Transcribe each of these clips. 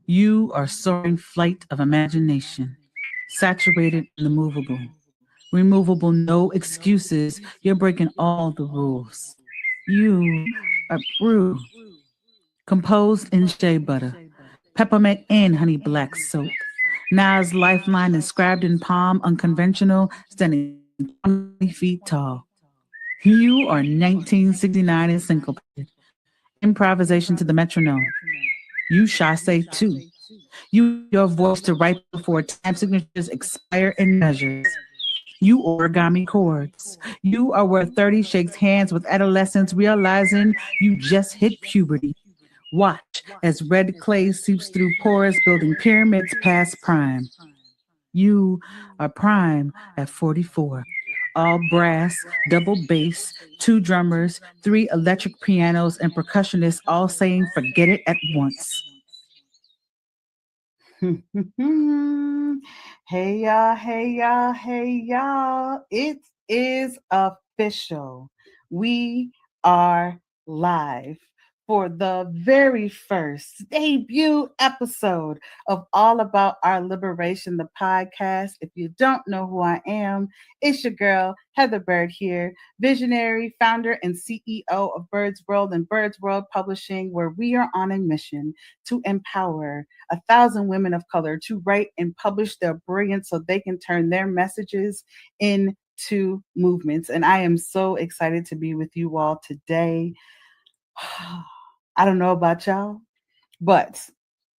You are soaring flight of imagination, saturated in the movable. Removable, no excuses. You're breaking all the rules. You are brew, composed in shea butter, peppermint and honey black soap. Nas lifeline inscribed in palm, unconventional, standing 20 feet tall. You are 1969 and syncopated. Improvisation to the metronome. You chasse too. You use your voice to write before time signatures expire in measures. You origami chords. You are where 30 shakes hands with adolescents realizing you just hit puberty. Watch as red clay seeps through pores, building pyramids past prime. You are prime at 44. All brass, double bass, two drummers, three electric pianos, and percussionists all saying forget it at once. Hey y'all, hey y'all, hey y'all. It is official. We are live for the very first debut episode of All About Our Liberation, the podcast. If you don't know who I am, it's your girl, Heather Bird here, visionary, founder, and CEO of Bird's World and Bird's World Publishing, where we are on a mission to empower 1,000 women of color to write and publish their brilliance so they can turn their messages into movements. And I am so excited to be with you all today. I don't know about y'all, but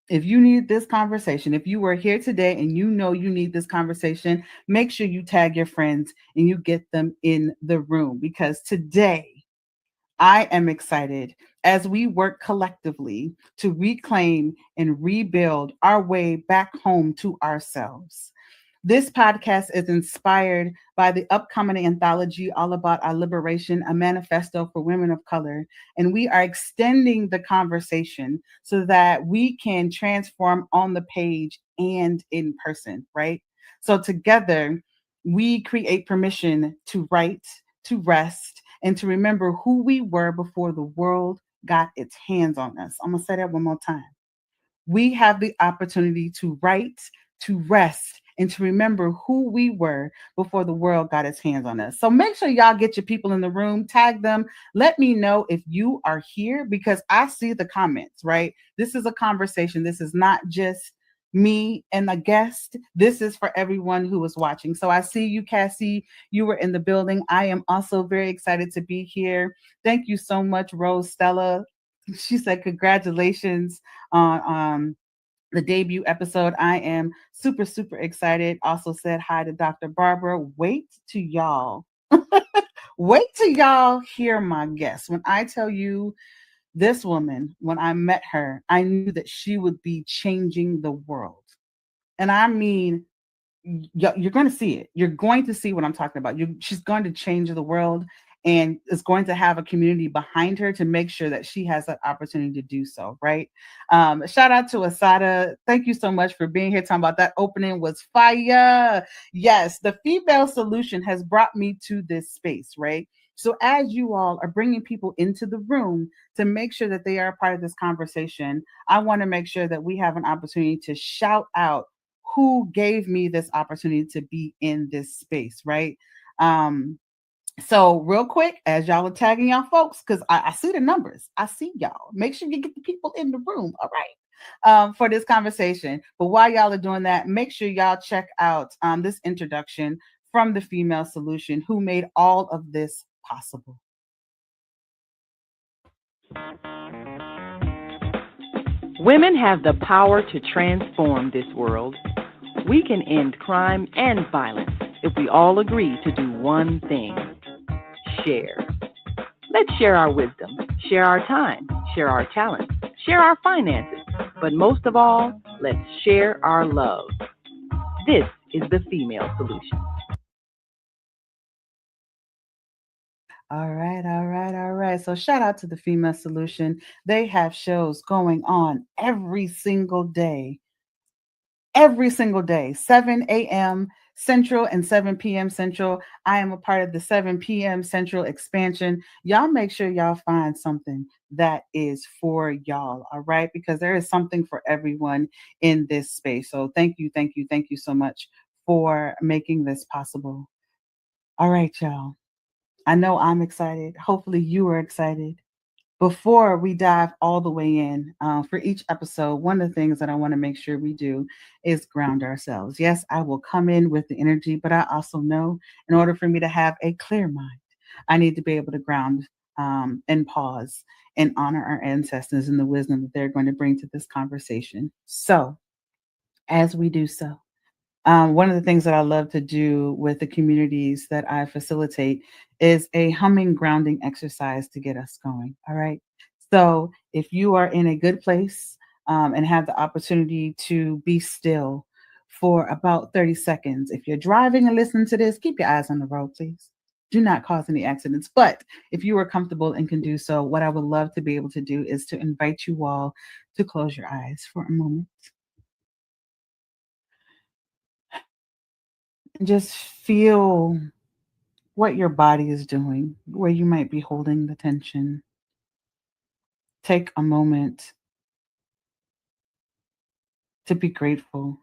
if you need this conversation, if you were here today and you know you need this conversation, make sure you tag your friends and you get them in the room, because today I am excited as we work collectively to reclaim and rebuild our way back home to ourselves. This podcast is inspired by the upcoming anthology All About Our Liberation, a manifesto for women of color. And we are extending the conversation so that we can transform on the page and in person, right? So together, we create permission to write, to rest, and to remember who we were before the world got its hands on us. I'm going to say that one more time. We have the opportunity to write, to rest, and to remember who we were before the world got its hands on us. So make sure y'all get your people in the room, tag them. Let me know if you are here, because I see the comments, right? This is a conversation. This is not just me and a guest. This is for everyone who is watching. So I see you, Cassie. You were in the building. I am also very excited to be here. Thank you so much, Rose Stella. She said, congratulations on the debut episode. I am super, super excited. Also said hi to Dr. Barbara. Wait till y'all hear my guest. When I tell you, this woman, when I met her, I knew that she would be changing the world. And I mean, you're going to see it. You're going to see what I'm talking about. She's going to change the world, and is going to have a community behind her to make sure that she has that opportunity to do so, right? Shout out to Asada. Thank you so much for being here. Talking about that opening was fire. Yes, the female solution has brought me to this space, right? So as you all are bringing people into the room to make sure that they are a part of this conversation, I want to make sure that we have an opportunity to shout out who gave me this opportunity to be in this space, right? So real quick, as y'all are tagging y'all folks, because I see the numbers. I see y'all. Make sure you get the people in the room, all right, for this conversation. But while y'all are doing that, make sure y'all check out this introduction from the Female Solution, who made all of this possible. Women have the power to transform this world. We can end crime and violence if we all agree to do one thing: share. Let's share our wisdom, share our time, share our talents, share our finances, but most of all, let's share our love. This is the Female Solution. All right, all right, all right. So shout out to the Female Solution. They have shows going on every single day, 7 a.m. Central and 7 p.m. Central. I am a part of the 7 p.m. Central expansion. Y'all make sure y'all find something that is for y'all, all right? Because there is something for everyone in this space. So thank you, thank you, thank you so much for making this possible. All right, y'all. I know I'm excited. Hopefully, you are excited. Before we dive all the way in, for each episode, one of the things that I want to make sure we do is ground ourselves. Yes, I will come in with the energy, but I also know in order for me to have a clear mind, I need to be able to ground and pause and honor our ancestors and the wisdom that they're going to bring to this conversation. So, as we do so, one of the things that I love to do with the communities that I facilitate is a humming grounding exercise to get us going. All right. So if you are in a good place and have the opportunity to be still for about 30 seconds, if you're driving and listening to this, keep your eyes on the road, please. Do not cause any accidents. But if you are comfortable and can do so, what I would love to be able to do is to invite you all to close your eyes for a moment and just feel what your body is doing, where you might be holding the tension. Take a moment to be grateful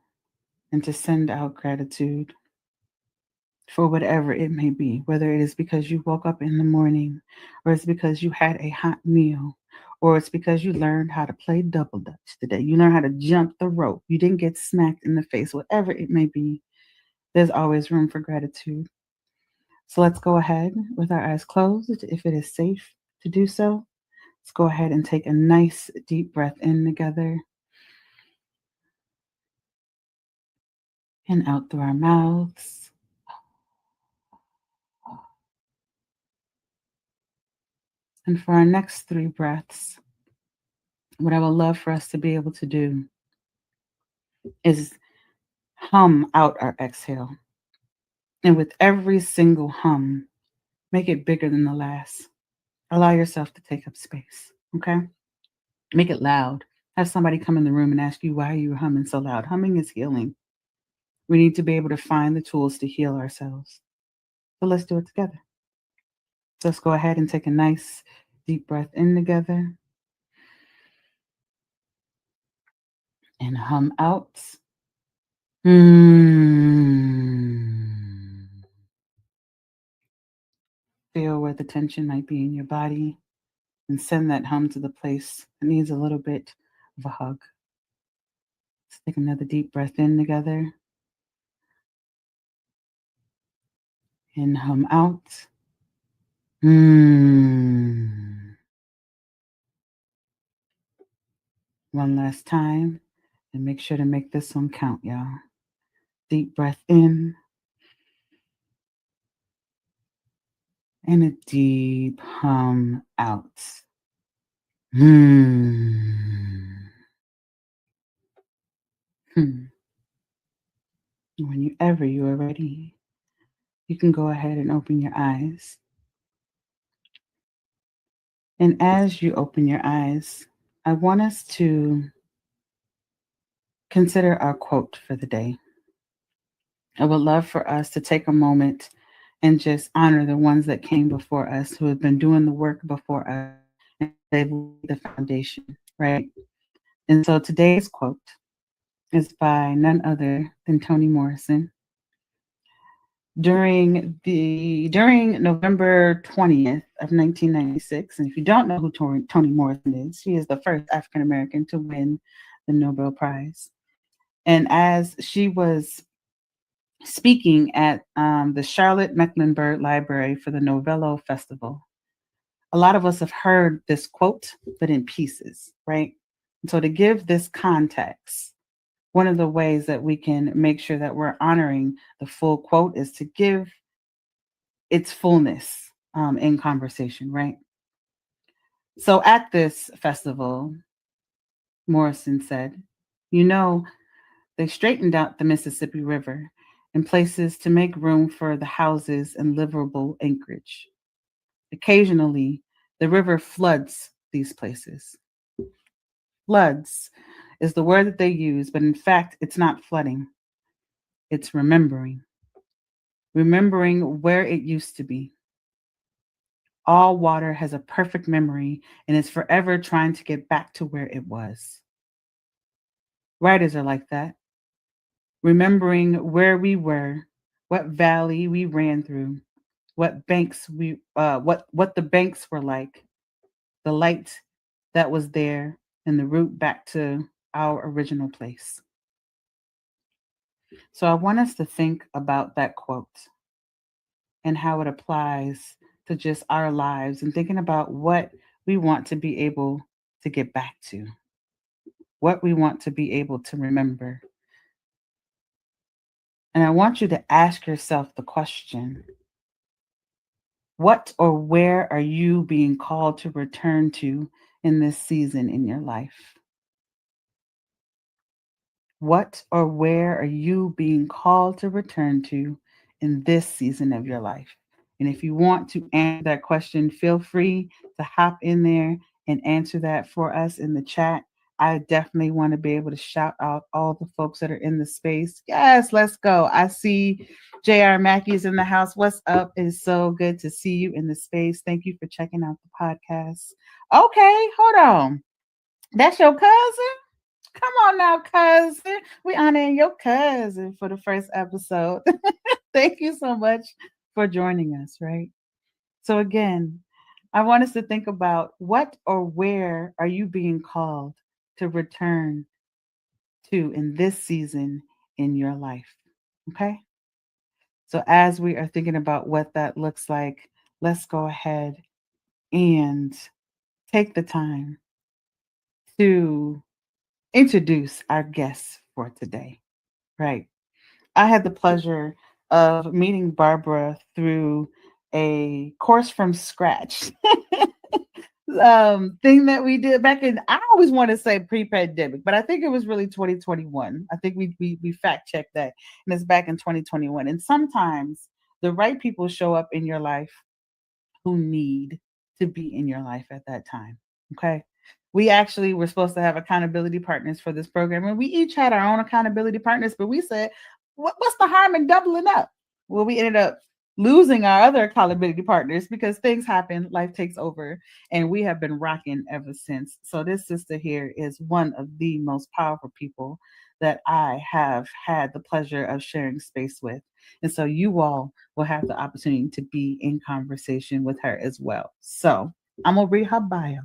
and to send out gratitude for whatever it may be, whether it is because you woke up in the morning, or it's because you had a hot meal, or it's because you learned how to play double dutch today. You learned how to jump the rope. You didn't get smacked in the face, whatever it may be. There's always room for gratitude. So let's go ahead with our eyes closed if it is safe to do so. Let's go ahead and take a nice deep breath in together and out through our mouths. And for our next three breaths, what I would love for us to be able to do is hum out our exhale. And with every single hum, make it bigger than the last. Allow yourself to take up space, okay? Make it loud. Have somebody come in the room and ask you, why are you humming so loud? Humming is healing. We need to be able to find the tools to heal ourselves. So let's do it together. So let's go ahead and take a nice deep breath in together and hum out. Mm. Feel where the tension might be in your body and send that hum to the place that needs a little bit of a hug. Let's take another deep breath in together and hum out. Mm. One last time, and make sure to make this one count, y'all. Deep breath in and a deep hum out. Hmm. Hmm. Whenever you are ready, you can go ahead and open your eyes. And as you open your eyes, I want us to consider our quote for the day. I would love for us to take a moment and just honor the ones that came before us, who have been doing the work before us, and they've laid the foundation, right? And so today's quote is by none other than Toni Morrison. During November 20th of 1996, and if you don't know who Toni Morrison is, she is the first African American to win the Nobel Prize. And as she was speaking at the Charlotte Mecklenburg Library for the Novello Festival, a lot of us have heard this quote, but in pieces, right? And so to give this context, one of the ways that we can make sure that we're honoring the full quote is to give its fullness in conversation, right? So at this festival, Morrison said, you know, they straightened out the Mississippi River in places to make room for the houses and livable anchorage. Occasionally, the river floods these places. Floods is the word that they use, but in fact, it's not flooding, it's remembering. remembering where it used to be. All water has a perfect memory and is forever trying to get back to where it was. Writers are like that, remembering where we were, what valley we ran through, what the banks were like, the light that was there, and the route back to our original place. So I want us to think about that quote and how it applies to just our lives and thinking about what we want to be able to get back to, what we want to be able to remember. And I want you to ask yourself the question: what or where are you being called to return to in this season in your life? What or where are you being called to return to in this season of your life? And if you want to answer that question, feel free to hop in there and answer that for us in the chat. I definitely want to be able to shout out all the folks that are in the space. Yes, let's go. I see JR Mackey's in the house. What's up? It is so good to see you in the space. Thank you for checking out the podcast. Okay, hold on. That's your cousin? Come on now, cousin. We honoring your cousin for the first episode. Thank you so much for joining us, right? So again, I want us to think about what or where are you being called to return to in this season in your life? Okay? So as we are thinking about what that looks like, let's go ahead and take the time to introduce our guests for today, right? I had the pleasure of meeting Barbara through a course from scratch thing that we did back in, I always want to say pre-pandemic, but I think it was really 2021. I think we fact checked that, and it's back in 2021. And sometimes the right people show up in your life who need to be in your life at that time. Okay. We actually were supposed to have accountability partners for this program, and we each had our own accountability partners, but we said, what's the harm in doubling up? Well, we ended up losing our other accountability partners because things happen, life takes over, and we have been rocking ever since. So, this sister here is one of the most powerful people that I have had the pleasure of sharing space with. And so, you all will have the opportunity to be in conversation with her as well. So, I'm going to read her bio.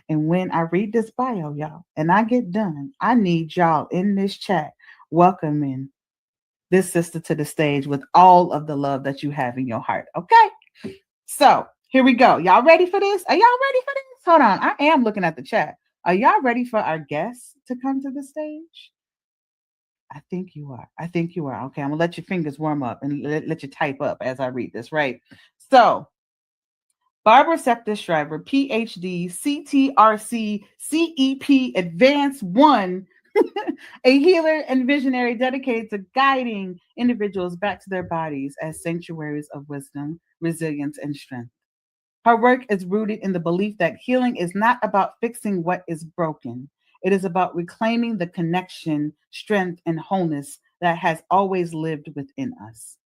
And when I read this bio, y'all, and I get done, I need y'all in this chat welcoming this sister to the stage with all of the love that you have in your heart. Okay. So here we go. Y'all ready for this? Are y'all ready for this? Hold on. I am looking at the chat. Are y'all ready for our guests to come to the stage? I think you are. I think you are. Okay. I'm going to let your fingers warm up and let you type up as I read this, right? So, Barbara Septa Shriver, PhD, CTRC, CEP, Advanced 1, a healer and visionary dedicated to guiding individuals back to their bodies as sanctuaries of wisdom, resilience, and strength. Her work is rooted in the belief that healing is not about fixing what is broken. It is about reclaiming the connection, strength, and wholeness that has always lived within us.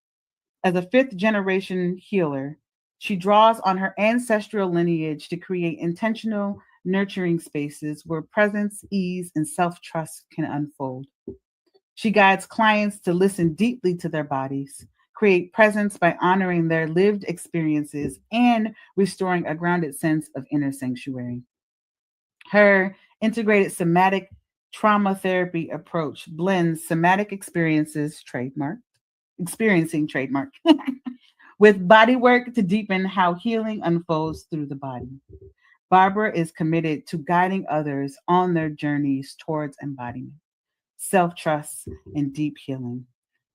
As a fifth generation healer, she draws on her ancestral lineage to create intentional, nurturing spaces where presence, ease, and self trust can unfold. She guides clients to listen deeply to their bodies, create presence by honoring their lived experiences, and restoring a grounded sense of inner sanctuary. Her integrated somatic trauma therapy approach blends somatic experiences, experiencing trademark, with body work to deepen how healing unfolds through the body. Barbara is committed to guiding others on their journeys towards embodiment, self trust, and deep healing,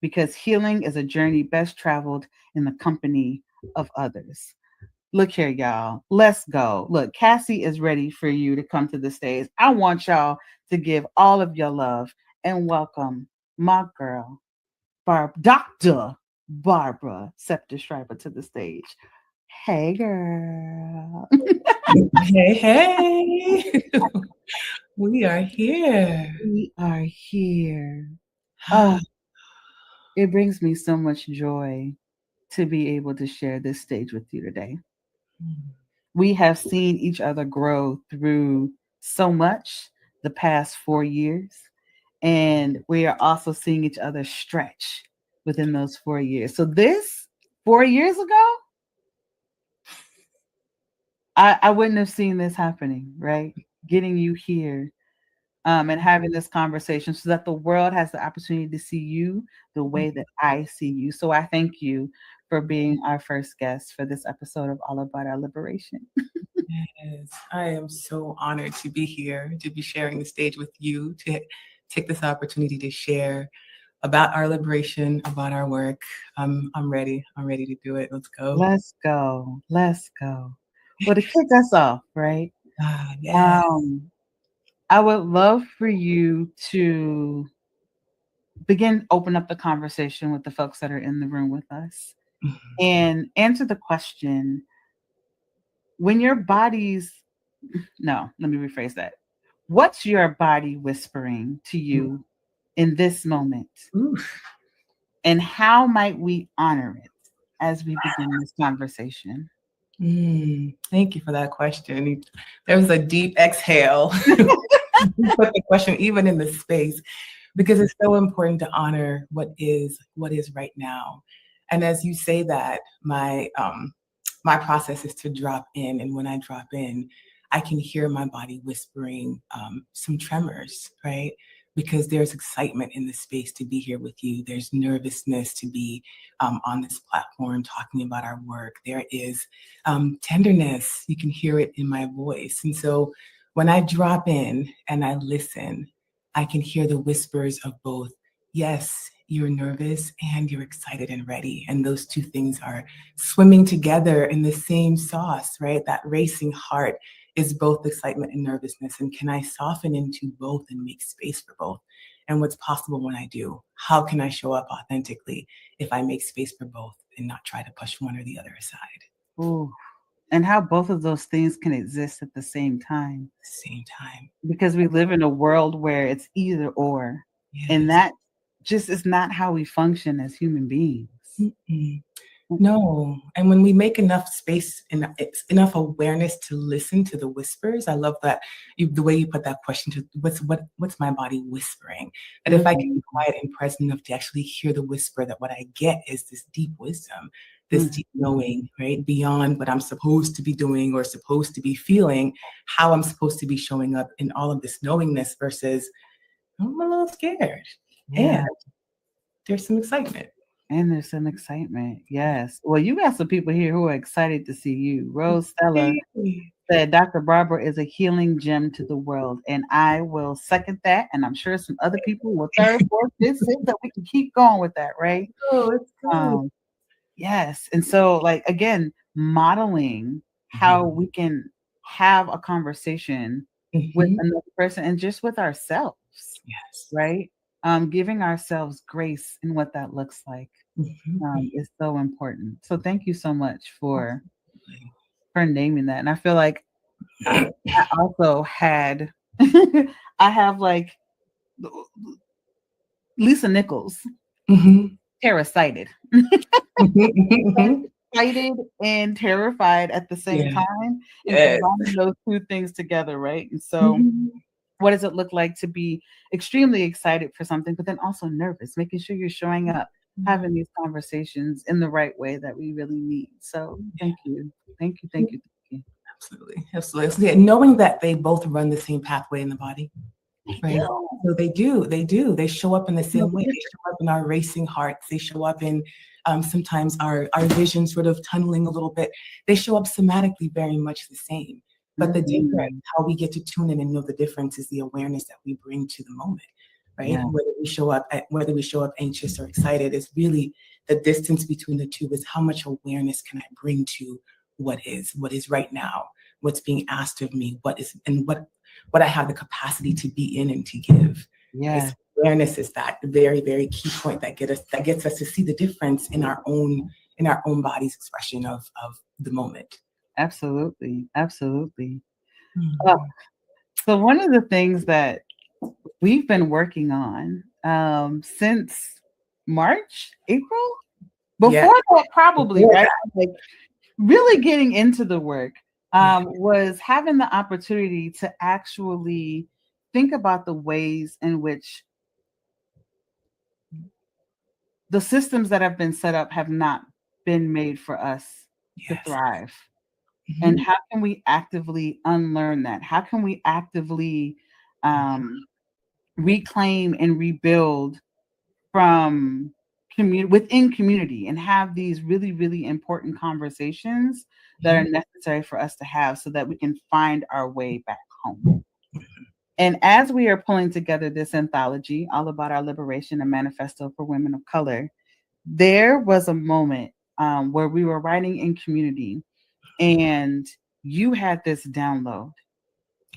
because healing is a journey best traveled in the company of others. Look here, y'all. Let's go. Look, Cassie is ready for you to come to the stage. I want y'all to give all of your love and welcome my girl, Dr. Barbara Scepter Schreiber to the stage. Hey, girl. Hey, hey. We are here. We are here. Oh, it brings me so much joy to be able to share this stage with you today. Mm. We have seen each other grow through so much the past 4 years, and we are also seeing each other stretch within those 4 years. So, this 4 years ago, I wouldn't have seen this happening, right? Getting you here and having this conversation so that the world has the opportunity to see you the way that I see you. So I thank you for being our first guest for this episode of All About Our Liberation. Yes, I am so honored to be here, to be sharing the stage with you, to take this opportunity to share about our liberation, about our work. I'm ready. I'm ready to do it. Let's go. Let's go. Let's go. Well, to kick us off, right? Ah, yeah. Um, I would love for you to open up the conversation with the folks that are in the room with us Mhm. and answer the question when your body's no, let me rephrase that. What's your body whispering to you in this moment? Oof. And how might we honor it as we begin this conversation? Thank you for that question. There was a deep exhale. You put the question even in the space because it's so important to honor what is right now. And as you say that, my process is to drop in, and when I drop in, I can hear my body whispering some tremors, right? Because there's excitement in the space to be here with you. There's nervousness to be on this platform talking about our work. There is tenderness. You can hear it in my voice. And so when I drop in and I listen, I can hear the whispers of both, yes, you're nervous and you're excited and ready. And those two things are swimming together in the same sauce, right? That racing heart is both excitement and nervousness. And can I soften into both and make space for both? And what's possible when I do? How can I show up authentically if I make space for both and not try to push one or the other aside Ooh, and how both of those things can exist at the same time. at the same time? Because we live in a world where it's either or. And Yes. that just is not how we function as human beings. Mm-mm. No, and when we make enough space and it's enough awareness to listen to the whispers, I love that the way you put that question to what's my body whispering? That if I can Mhm. be quiet and present enough to actually hear the whisper, that what I get is this deep wisdom, this Mhm. deep knowing, right? Beyond what I'm supposed to be doing or supposed to be feeling, how I'm supposed to be showing up in all of this knowingness versus I'm a little scared. And Yeah. there's some excitement. And there's some excitement. Yes. Well, you got some people here who are excited to see you. Rose Stella Yay. said Dr. Barbara is a healing gem to the world. And I will second that. And I'm sure some other people will third, fourth, fifth, sixth, that we can keep going with that, right? Oh, it's good. Um, yes. And so, like, again, modeling how we can have a conversation with Mhm. another person and just with ourselves, Yes. right? Giving ourselves grace in what that looks like Mhm. is so important. So thank you so much Absolutely. for naming that. And I feel like I also had I have like Lisa Nichols Mhm. parasited. Mhm, mhm, mhm. Excited and terrified at the same Yeah. time and Yes. combining those two things together, right? And so Mhm. what does it look like to be extremely excited for something, but then also nervous, making sure you're showing up, Mhm. having these conversations in the right way that we really need. So thank you. Thank you. Thank Yeah. you. Thank you. Absolutely. Absolutely. So, yeah, knowing that they both run the same pathway in the body, They right? do. So they do. They do. They show up in the No same way. They different. show up in our racing hearts. They show up in sometimes our vision sort of tunneling a little bit. They show up somatically very much the same. But the difference, Mhm. how we get to tune in and know the difference is the awareness that we bring to the moment, right? Yeah. Whether we show up anxious or excited is really the distance between the two is how much awareness can I bring to what is right now, what's being asked of me, what is and what I have the capacity to be in and to give. Right? Yeah. So awareness is that very, very key point that gets us to see the difference in our own body's expression of the moment. Absolutely. Absolutely. Oh, Mhm. so one of the things that we've been working on since March, April, Before that, probably, Before right? that. Like really getting into the work Yeah. was having the opportunity to actually think about the ways in which the systems that have been set up have not been made for us to Yes. thrive. And Mhm. how can we actively unlearn that? How can we actively um, reclaim and rebuild from within community and have these really, really important conversations that are Mhm. necessary for us to have so that we can find our way back home. And as we are pulling together this anthology, all about our liberation and manifesto for women of color, there was a moment where we were writing in community and you had this download.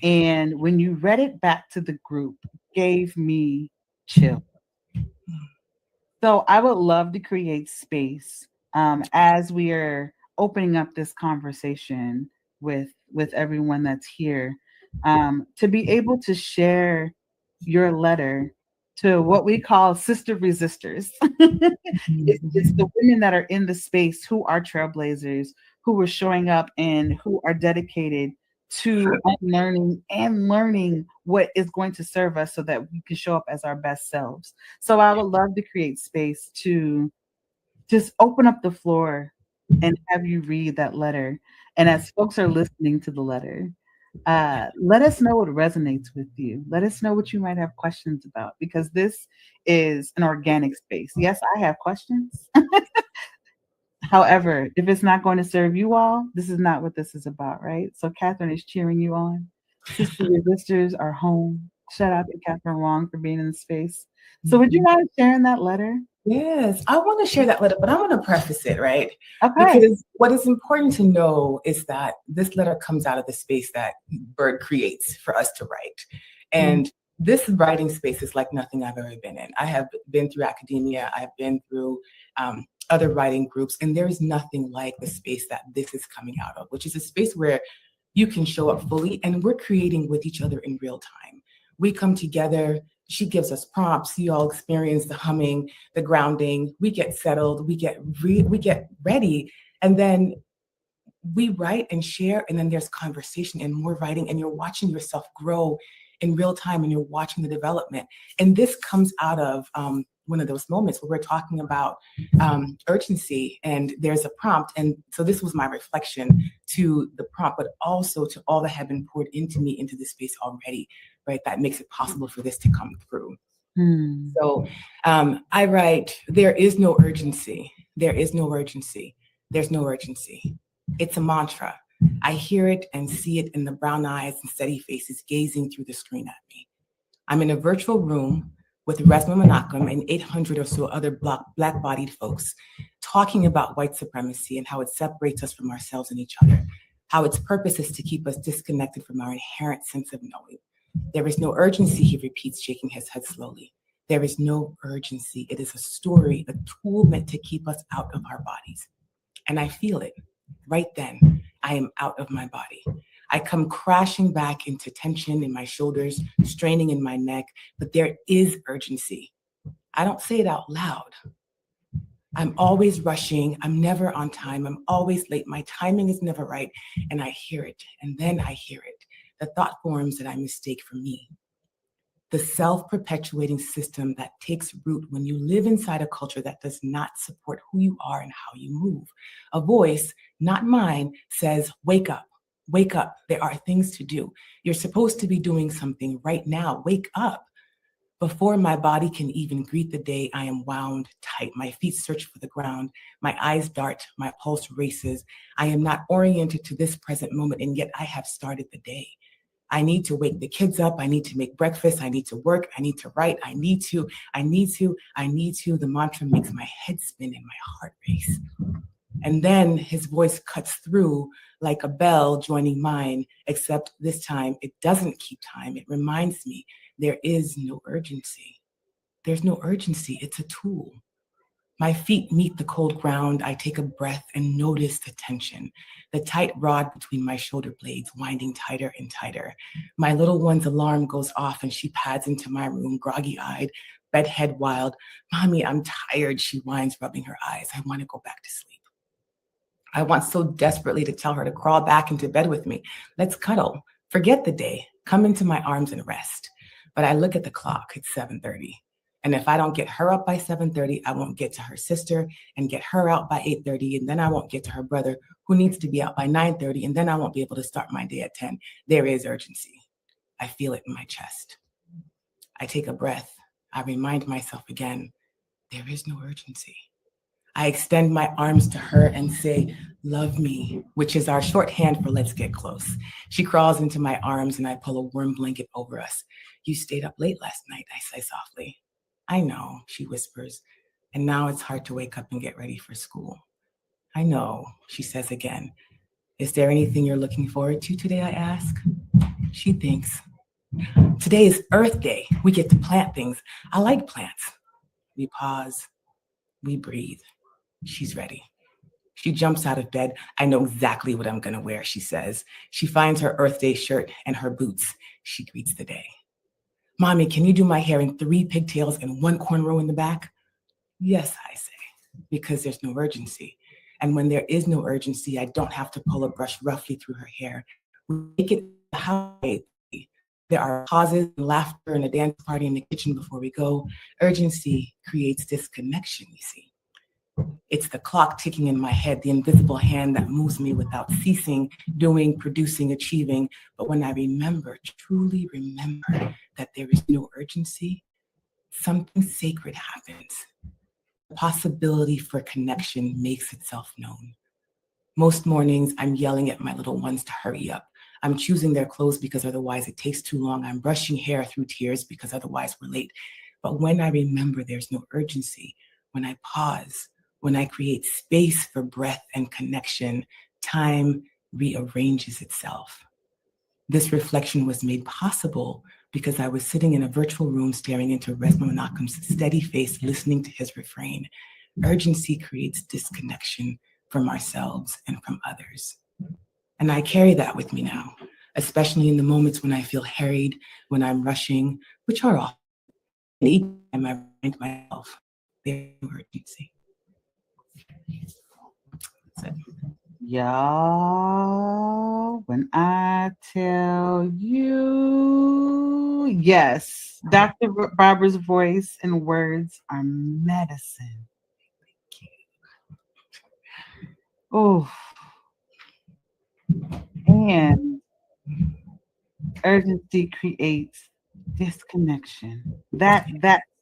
And when you read it back to the group, gave me chill. So I would love to create space as we are opening up this conversation with everyone that's here to be able to share your letter to what we call sister resistors. It's the Mhm. women that are in the space who are trailblazers, who are showing up and who are dedicated to unlearning and learning what is going to serve us so that we can show up as our best selves. So I would love to create space to just open up the floor and have you read that letter. And as folks are listening to the letter, let us know what resonates with you. Let us know what you might have questions about because this is an organic space. Yes, I have questions. However, if it's not going to serve you all, this is not what this is about, right? So Catherine is cheering you on. Sister Resistors are home. Shout out to Catherine Wong for being in the space. So would you Mhm. mind sharing that letter? Yes, I want to share that letter, but I want to preface it, right? Okay. Because what is important to know is that this letter comes out of the space that Bird creates for us to write. Mm, And this writing space is like nothing I've ever been in. I have been through academia, I've been through other writing groups, and there is nothing like the space that this is coming out of, which is a space where you can show up fully and we're creating with each other in real time. We come together, she gives us prompts, you all experience the humming, the grounding, we get settled, we get ready, and then we write and share, and then there's conversation and more writing, and you're watching yourself grow in real time and you're watching the development. And this comes out of one of those moments where we're talking about urgency and there's a prompt. And so this was my reflection to the prompt, but also to all that had been poured into me into this space already, right? That makes it possible for this to come through. mm, So I write, there is no urgency. There is no urgency. There's no urgency. It's a mantra. I hear it and see it in the brown eyes and steady faces gazing through the screen at me. I'm in a virtual room with Resma Menachem and 800 or so other black-bodied folks talking about white supremacy and how it separates us from ourselves and each other, how its purpose is to keep us disconnected from our inherent sense of knowing. There is no urgency, he repeats, shaking his head slowly. There is no urgency. It is a story, a tool meant to keep us out of our bodies. And I feel it right then. I am out of my body. I come crashing back into tension in my shoulders, straining in my neck, but there is urgency. I don't say it out loud. I'm always rushing. I'm never on time. I'm always late. My timing is never right. And I hear it. And then I hear it. The thought forms that I mistake for me. The self-perpetuating system that takes root when you live inside a culture that does not support who you are and how you move. A voice, not mine, says, wake up, wake up. There are things to do. You're supposed to be doing something right now. Wake up. Before my body can even greet the day, I am wound tight. My feet search for the ground. My eyes dart. My pulse races. I am not oriented to this present moment, and yet I have started the day. I need to wake the kids up. I need to make breakfast. I need to work. I need to write. I need to. The mantra makes my head spin and my heart race. And then his voice cuts through like a bell joining mine, except this time it doesn't keep time. It reminds me there is no urgency. There's no urgency. It's a tool. My feet meet the cold ground. I take a breath and notice the tension, the tight rod between my shoulder blades winding tighter and tighter. My little one's alarm goes off and she pads into my room, groggy-eyed, bedhead wild. Mommy, I'm tired, she whines, rubbing her eyes. I want to go back to sleep. I want so desperately to tell her to crawl back into bed with me. Let's cuddle. Forget the day. Come into my arms and rest. But I look at the clock. It's 7:30. And if I don't get her up by 7:30, I won't get to her sister and get her out by 8:30. And then I won't get to her brother who needs to be out by 9:30. And then I won't be able to start my day at 10. There is urgency. I feel it in my chest. I take a breath. I remind myself again, there is no urgency. I extend my arms to her and say, love me, which is our shorthand for let's get close. She crawls into my arms and I pull a warm blanket over us. You stayed up late last night, I say softly. I know, she whispers, and now it's hard to wake up and get ready for school. I know, she says again. Is there anything you're looking forward to today, I ask? She thinks. Today is Earth Day. We get to plant things. I like plants. We pause. We breathe. She's ready. She jumps out of bed. I know exactly what I'm going to wear, she says. She finds her Earth Day shirt and her boots. She greets the day. Mommy, can you do my hair in 3 pigtails and 1 cornrow in the back? Yes, I say, because there's no urgency. And when there is no urgency, I don't have to pull a brush roughly through her hair. We make it the highway. There are pauses and laughter and a dance party in the kitchen before we go. Urgency creates disconnection, you see. It's the clock ticking in my head, the invisible hand that moves me without ceasing, doing, producing, achieving. But when I remember, truly remember that there is no urgency, something sacred happens. The possibility for connection makes itself known. Most mornings, I'm yelling at my little ones to hurry up. I'm choosing their clothes because otherwise it takes too long. I'm brushing hair through tears because otherwise we're late. But when I remember there's no urgency, when I pause, when I create space for breath and connection, time rearranges itself. This reflection was made possible because I was sitting in a virtual room staring into Resma Menachem's steady face, listening to his refrain. Urgency creates disconnection from ourselves and from others. And I carry that with me now, especially in the moments when I feel harried, when I'm rushing, which are often. And each time I remind myself, there's no urgency. That's it. Y'all, when I tell you, yes, Dr. Barbara's voice and words are medicine. Oh, and urgency creates disconnection. That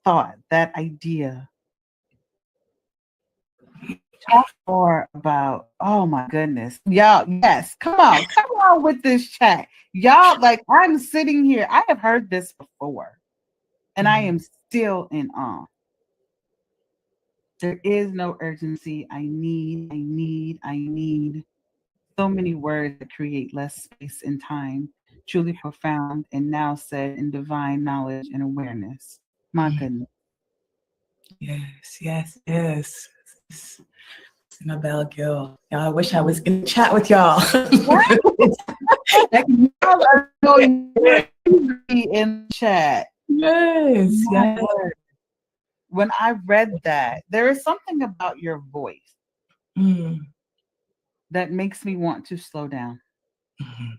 thought, that idea. Talk more about, oh my goodness. Y'all, yes, come on with this chat. Y'all, like, I'm sitting here. I have heard this before, and I am still in awe. There is no urgency. I need. So many words that create less space and time, truly profound, and now said in divine knowledge and awareness. My goodness. Yes. Annabelle Gill. Y'all, I wish I was in chat with y'all. Y'all are going crazy in chat. Yes. When I read that, there is something about your voice that makes me want to slow down. Mm-hmm.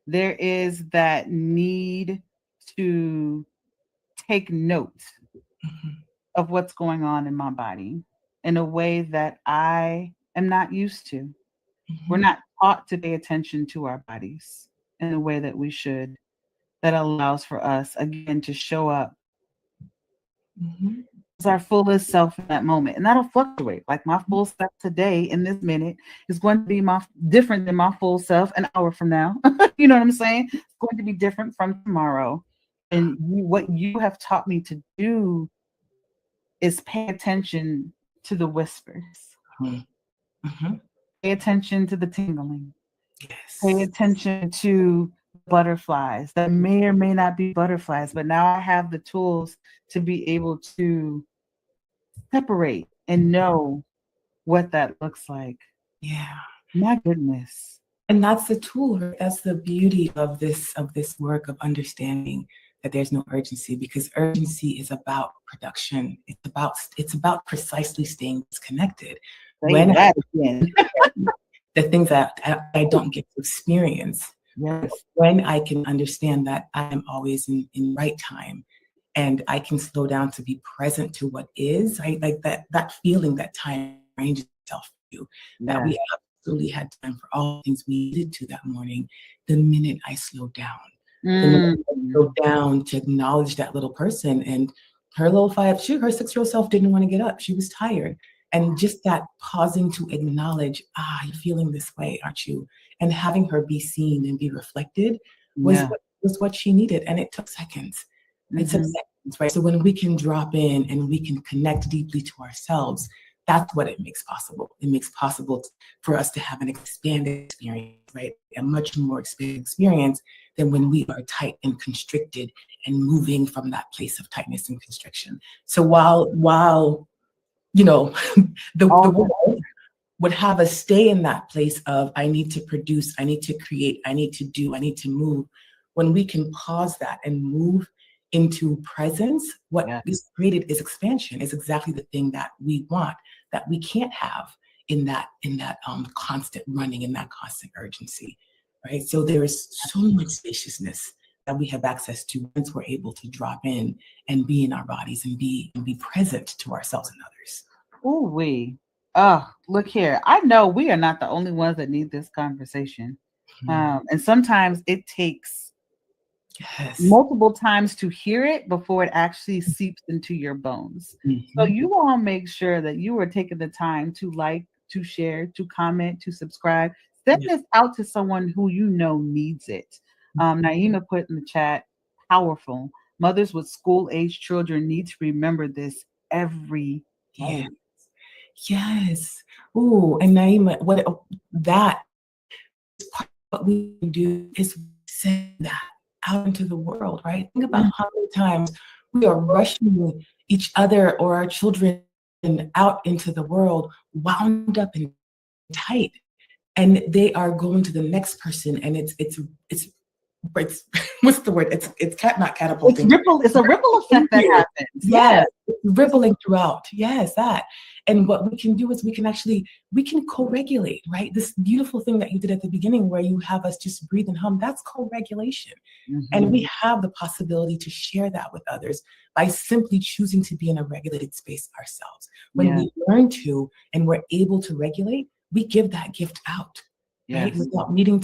There is that need to take note of what's going on in my body in a way that I am not used to. We're not taught to pay attention to our bodies in the way that we should. That allows for us, again, to show up as our fullest self in that moment. And that'll fluctuate. Like my full self today in this minute is going to be different than my full self an hour from now. You know what I'm saying? It's going to be different from tomorrow. And what you have taught me to do is pay attention to the whispers. Pay attention to the tingling. Yes. Pay attention to butterflies that may or may not be butterflies, but now I have the tools to be able to separate and know what that looks like. Yeah. My goodness. And that's the tool, right? That's the beauty of this work of understanding that there's no urgency, because urgency is about production. It's about precisely staying disconnected. Say When that again. the things that I don't get to experience, Yes. when I can understand that I am always in right time, and I can slow down to be present to what is, right? Like that feeling that time arranges itself for you, that Yes. we absolutely had time for all the things we needed to that morning. The minute I slowed down, the minute Mm. I slowed down to acknowledge that little person, and her little her 6-year-old self didn't want to get up. She was tired. And just that pausing to acknowledge, you're feeling this way, aren't you? And having her be seen and be reflected was Yeah. what she needed. And it took seconds. It took Mhm. seconds, right? So when we can drop in and we can connect deeply to ourselves, that's what it makes possible. It makes possible for us to have an expanded experience, right? A much more expanded experience than when we are tight and constricted and moving from that place of tightness and constriction. So while you know, the All that. world would have us stay in that place of, I need to produce, I need to create, I need to do, I need to move. When we can pause that and move into presence, what Yeah. is created is expansion, is exactly the thing that we want, that we can't have in that constant running, in that constant urgency, right? So there is so much spaciousness that we have access to once we're able to drop in and be in our bodies and be present to ourselves and others. Ooh wee. Oh, look here. I know we are not the only ones that need this conversation. And sometimes it takes Yes. multiple times to hear it before it actually seeps into your bones. So Mhm. you all make sure that you are taking the time to like, to share, to comment, to subscribe. Send Yeah. this out to someone who you know needs it. Naima put in the chat, powerful. Mothers with school age children need to remember this every Yeah. day. Yes. Ooh, and Naima, that is part of what we can do, is send that out into the world, right? Think about how many times we are rushing each other or our children out into the world, wound up and tight, and they are going to the next person, and it's what's the word? It's not catapulting. It's a ripple Thank effect that you. happens. Yes, it's rippling throughout. Yes, that. And what we can do is we can co-regulate, right? This beautiful thing that you did at the beginning where you have us just breathe and hum, that's co-regulation. And Mhm. we have the possibility to share that with others by simply choosing to be in a regulated space ourselves. When Yeah. we learn to and we're able to regulate, we give that gift out, right? Yes. Without needing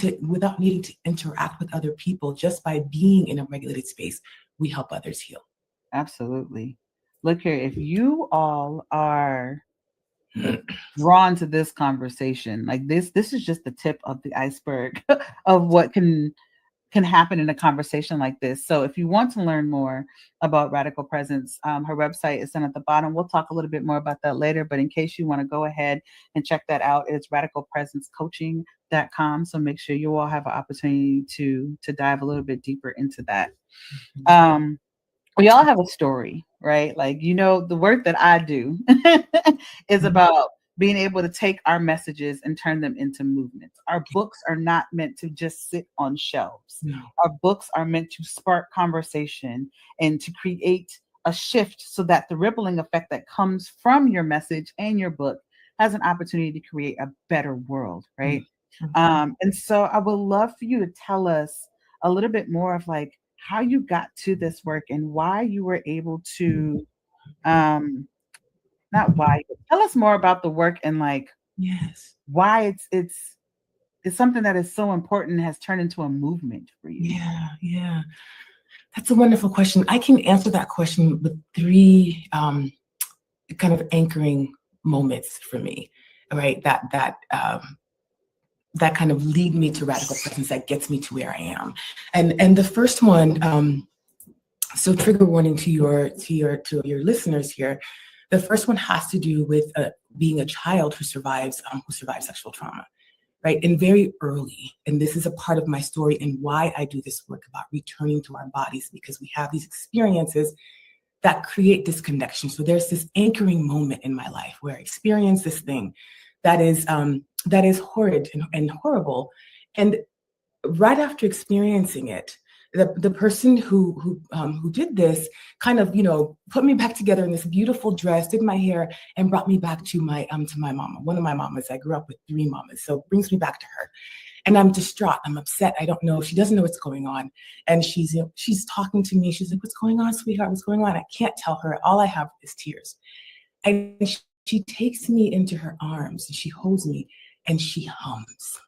to interact with other people, just by being in a regulated space, we help others heal. Absolutely. Look here, if you all are drawn to this conversation, like this is just the tip of the iceberg of what can happen in a conversation like this. So if you want to learn more about Radical Presence, her website is down at the bottom. We'll talk a little bit more about that later, but in case you want to go ahead and check that out, it's radicalpresencecoaching.com. So make sure you all have an opportunity to dive a little bit deeper into that. Um, we all have a story, right? Like, the work that I do is about being able to take our messages and turn them into movements. Our books are not meant to just sit on shelves. No. Our books are meant to spark conversation and to create a shift so that the rippling effect that comes from your message and your book has an opportunity to create a better world, right? Mhm. And so I would love for you to tell us a little bit more of like how you got to this work and why you were able to um not why, but tell us more about the work and like Yes. why it's something that is so important and has turned into a movement for you. Yeah. Yeah. That's a wonderful question. I can answer that question with three kind of anchoring moments for me, right? That kind of lead me to radical presence, that gets me to where I am. And the first one, so trigger warning to your listeners here. The first one has to do with being a child who survives sexual trauma, right? And very early, and this is a part of my story and why I do this work about returning to our bodies, because we have these experiences that create this connection. So there's this anchoring moment in my life where I experience this thing that is horrid and horrible. And right after experiencing it, the person who did this kind of, put me back together in this beautiful dress, did my hair, and brought me back to my mama, one of my mamas. I grew up with 3 mamas, so it brings me back to her. And I'm distraught. I'm upset. I don't know. She doesn't know what's going on. And she's talking to me. She's like, "What's going on, sweetheart? What's going on?" I can't tell her. All I have is tears. And she takes me into her arms and she holds me and she hums.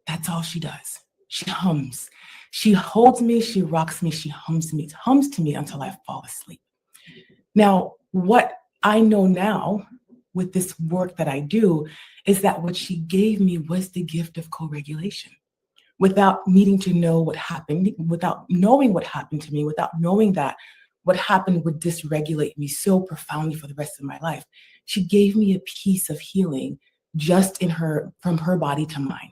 That's all she does. She hums. She holds me, she rocks me, she hums to me until I fall asleep. Now, what I know now with this work that I do is that what she gave me was the gift of co-regulation. Without needing to know what happened, without knowing what happened to me, without knowing that what happened would dysregulate me so profoundly for the rest of my life, she gave me a piece of healing just from her body to mine,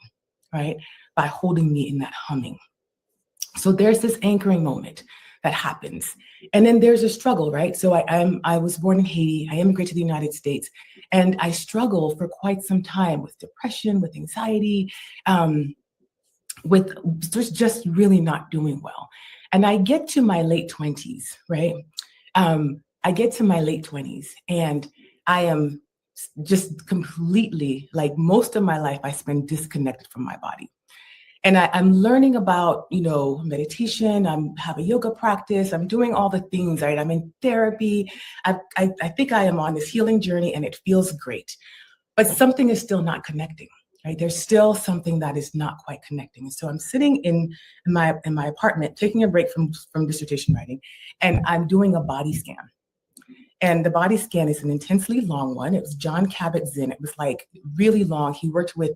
right? By holding me in that humming. So there's this anchoring moment that happens. And then there's a struggle, right? So I was born in Haiti. I immigrated to the United States, and I struggled for quite some time with depression, with anxiety, with just really not doing well. And I get to my late 20s, right? I get to my late 20s and I am just completely, like most of my life, I spend disconnected from my body. And I'm learning about, meditation. I have a yoga practice. I'm doing all the things, right? I'm in therapy. I think I am on this healing journey and it feels great, but something is still not connecting, right? There's still something that is not quite connecting. And so I'm sitting in my apartment, taking a break from dissertation writing, and I'm doing a body scan. And the body scan is an intensely long one. It was John Kabat-Zinn. It was like really long. He worked with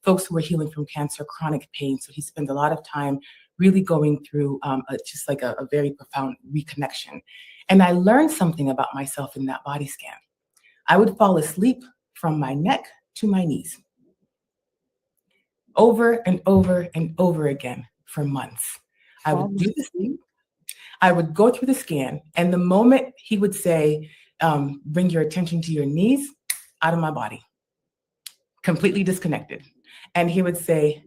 folks who were healing from cancer, chronic pain. So he spent a lot of time really going through just like a very profound reconnection. And I learned something about myself in that body scan. I would fall asleep from my neck to my knees over and over and over again for months. I would do the sleep. I would go through the scan, and the moment he would say, bring your attention to your knees, out of my body, completely disconnected. And he would say,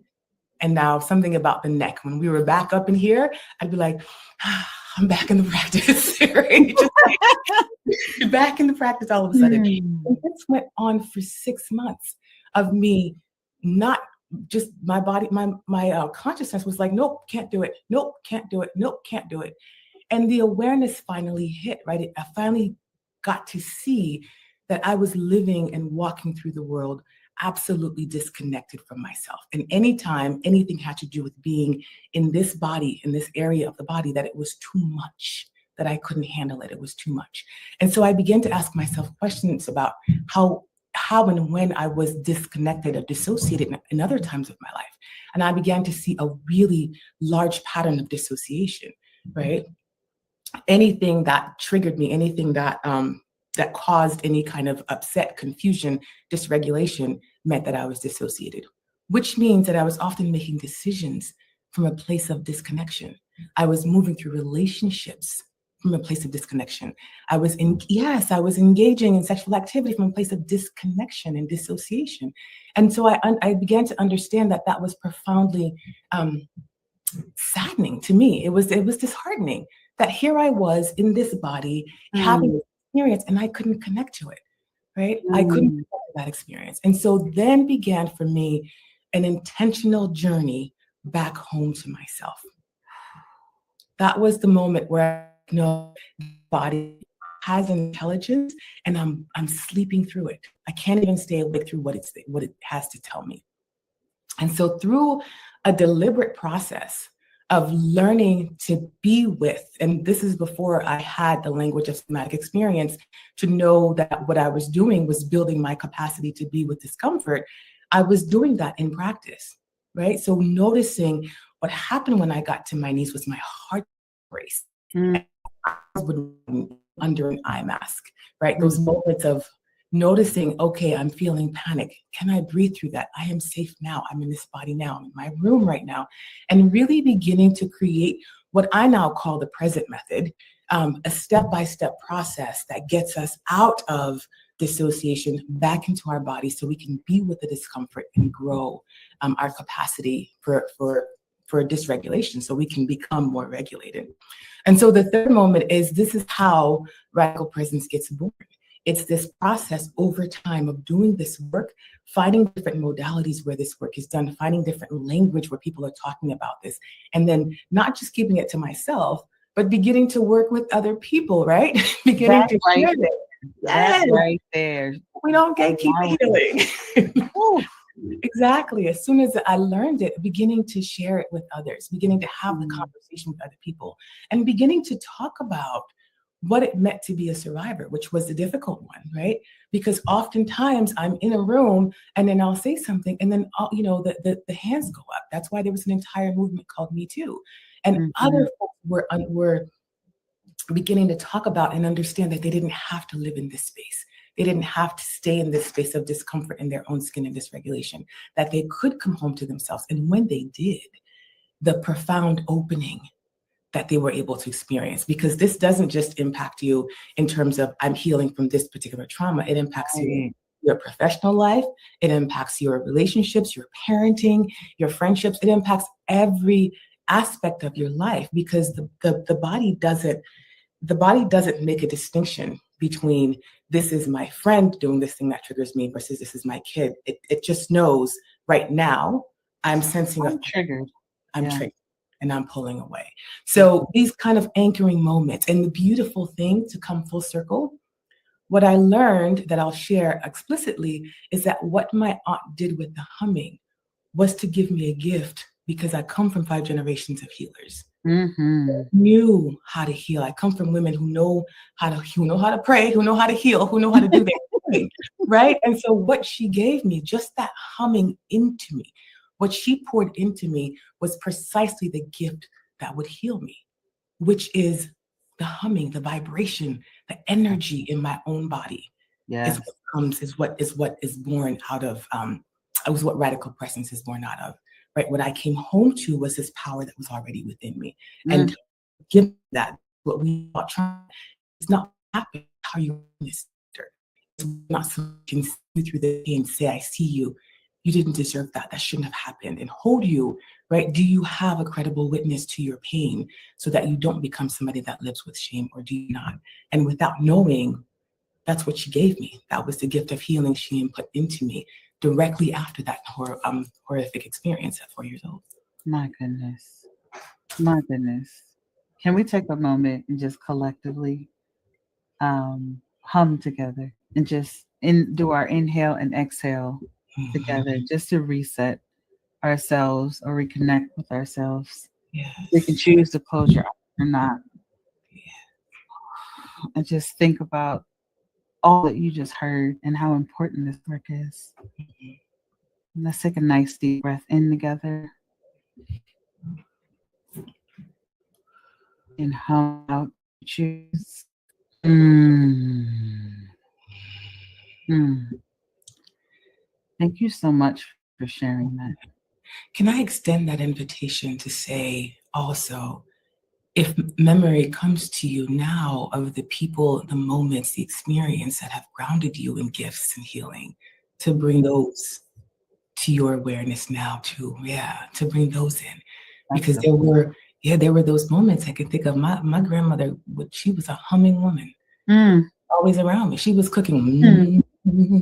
and now something about the neck. When we were back up in here, I'd be like, I'm back in the practice, right? Just like, back in the practice all of a sudden. And this went on for 6 months of me not just my body, my consciousness was like, nope, can't do it. Nope, can't do it. Nope, can't do it. And the awareness finally hit, right? I finally got to see that I was living and walking through the world absolutely disconnected from myself. And anytime anything had to do with being in this body, in this area of the body, that it was too much, that I couldn't handle it. It was too much. And so I began to ask myself questions about how and when I was disconnected or dissociated in other times of my life. And I began to see a really large pattern of dissociation, right? Anything that triggered me, anything that that caused any kind of upset, confusion, dysregulation meant that I was dissociated, which means that I was often making decisions from a place of disconnection. I was moving through relationships from a place of disconnection. I was engaging in sexual activity from a place of disconnection and dissociation. And so I began to understand that was profoundly saddening to me. It was disheartening that here I was in this body having this experience and I couldn't connect to it, right? I couldn't connect to that experience. And so then began for me an intentional journey back home to myself. That was the moment where I know the body has intelligence and I'm sleeping through it. I can't even stay awake through what it has to tell me. And so through a deliberate process of learning to be with, and this is before I had the language of somatic experience, to know that what I was doing was building my capacity to be with discomfort, I was doing that in practice, right? So noticing what happened when I got to my knees was my heart race. And I would under an eye mask, right? Those moments of noticing, okay, I'm feeling panic. Can I breathe through that? I am safe now. I'm in this body now. I'm in my room right now. And really beginning to create what I now call the present method, a step-by-step process that gets us out of dissociation back into our body so we can be with the discomfort and grow our capacity for for dysregulation so we can become more regulated. And so the third moment is, this is how radical presence gets born. It's this process over time of doing this work, finding different modalities where this work is done, finding different language where people are talking about this, and then not just keeping it to myself, but beginning to work with other people, right? Beginning That's to right share there. it. That's Yes, right there. we don't gatekeep Wow. healing. Ooh. Exactly. As soon as I learned it, beginning to share it with others, beginning to have the Mm. conversation with other people, and beginning to talk about what it meant to be a survivor, which was the difficult one, right? Because oftentimes I'm in a room and then I'll say something and then the hands go up. That's why there was an entire movement called Me Too. And other folks were beginning to talk about and understand that they didn't have to live in this space. They didn't have to stay in this space of discomfort in their own skin and dysregulation, that they could come home to themselves. And when they did, the profound opening that they were able to experience, because this doesn't just impact you in terms of I'm healing from this particular trauma. It impacts your professional life. It impacts your relationships, your parenting, your friendships. It impacts every aspect of your life, because the body doesn't make a distinction between this is my friend doing this thing that triggers me versus this is my kid. It just knows right now I'm sensing I'm triggered. I'm Yeah. triggered and I'm pulling away. So these kind of anchoring moments, and the beautiful thing, to come full circle, what I learned that I'll share explicitly is that what my aunt did with the humming was to give me a gift, because I come from 5 generations of healers. Mm-hmm. Knew how to heal. I come from women who know how to pray, who know how to heal, who know how to do their thing, right? And so what she gave me, just that humming into me, what she poured into me was precisely the gift that would heal me, which is the humming, the vibration, the energy in my own body. Yes. Is what is born out of it was what radical presence is born out of. Right. What I came home to was this power that was already within me. And give that what we are trying, it's not happen how you this. It's not so you can see through the pain, say, I see you. You didn't deserve that. That shouldn't have happened. And hold you, right? Do you have a credible witness to your pain so that you don't become somebody that lives with shame, or do you not? And without knowing, that's what she gave me. That was the gift of healing she input into me directly after that horrific experience at 4 years old. My goodness. My goodness. Can we take a moment and just collectively hum together and just do our inhale and exhale together, just to reset ourselves or reconnect with ourselves? Yes. You can choose to close your eyes or not. And just think about all that you just heard and how important this work is. And let's take a nice deep breath in together and hum out. Choose. Thank you so much for sharing that. Can I extend that invitation to say also, if memory comes to you now of the people, the moments, the experience that have grounded you in gifts and healing, to bring those to your awareness now too. Yeah, to bring those in. Because there were those moments I could think of. My grandmother, she was a humming woman, always around me. She was cooking,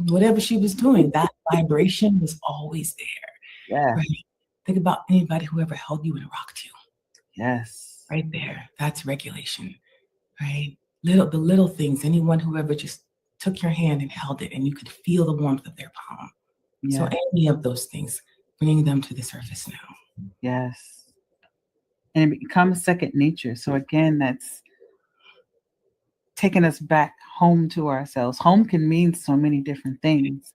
whatever she was doing, that vibration was always there. Yeah. Right? Think about anybody who ever held you and rocked you. Yes. Right there. That's regulation. Right? The little things, anyone who ever just took your hand and held it and you could feel the warmth of their palm. Yeah. So any of those things, bringing them to the surface now. Yes. And it becomes second nature. So again, that's taking us back home to ourselves. Home can mean so many different things.